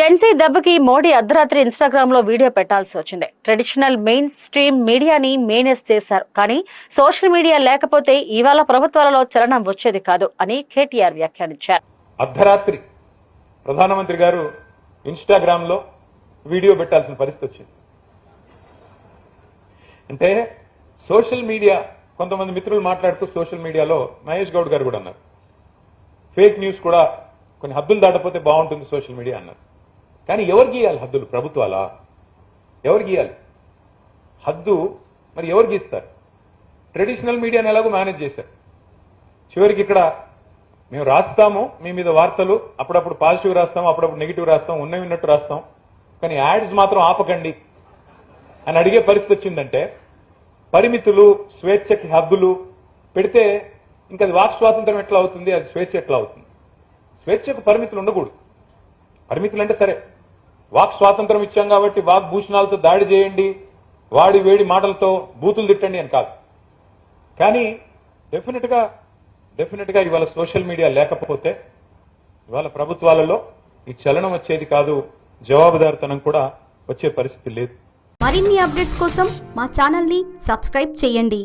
సెన్సీ దెబ్బకి మోడీ అర్ధరాత్రి ఇన్స్టాగ్రామ్ లో వీడియో పెట్టాల్సి వచ్చింది. ట్రెడిషనల్ మెయిన్ స్ట్రీమ్ మీడియాని మేనేజ్ చేశారు. కానీ సోషల్ మీడియా లేకపోతే ఇవాళ ప్రభుత్వాలలో చలనం వచ్చేది కాదు అని కేటీఆర్ వ్యాఖ్యానించారు. అర్ధరాత్రి ప్రధానమంత్రి గారు ఇన్స్టాగ్రామ్ లో వీడియో పెట్టాల్సిన పరిస్థితి వచ్చింది. అంటే సోషల్ మీడియా, కొంతమంది మిత్రులు మాట్లాడుతూ సోషల్ మీడియాలో మహేష్ గౌడ్ గారు కూడా అన్నారు, ఫేక్ న్యూస్ కూడా కొన్ని హద్దులు దాటపోతే బాగుంటుంది సోషల్ మీడియా అన్నారు. కానీ ఎవరు గీయాలి హద్దులు? ప్రభుత్వాలా? ఎవరు గీయాలి హద్దు? మరి ఎవరు గీస్తారు? ట్రెడిషనల్ మీడియాని ఎలాగో మేనేజ్ చేశారు. చివరికి ఇక్కడ మేము రాస్తాము మీ మీద వార్తలు, అప్పుడప్పుడు పాజిటివ్ రాస్తాం, అప్పుడప్పుడు నెగిటివ్ రాస్తాం, ఉన్నవి ఉన్నట్టు రాస్తాం, కానీ యాడ్స్ మాత్రం ఆపకండి అని అడిగే పరిస్థితి వచ్చిందంటే పరిమితులు, స్వేచ్ఛకి హద్దులు పెడితే ఇంకా అది వాక్ స్వాతంత్రం ఎట్లా అవుతుంది? అది స్వేచ్ఛ ఎట్లా అవుతుంది? స్వేచ్ఛకు పరిమితులు ఉండకూడదు. పరిమితులు అంటే సరే, వాక్ స్వాతంత్రం ఇచ్చాం కాబట్టి వాక్ భూషణాలతో దాడి చేయండి, వాడి వేడి మాటలతో బూతులు తిట్టండి అని కాదు. కానీ డెఫినెట్ గా ఇవాళ సోషల్ మీడియా లేకపోతే ఇవాళ ప్రభుత్వాలలో ఈ చలనం వచ్చేది కాదు, జవాబుదారితనం కూడా వచ్చే పరిస్థితి లేదు. మరిన్ని అప్డేట్స్ కోసం మా ఛానల్ ని సబ్స్క్రైబ్ చేయండి.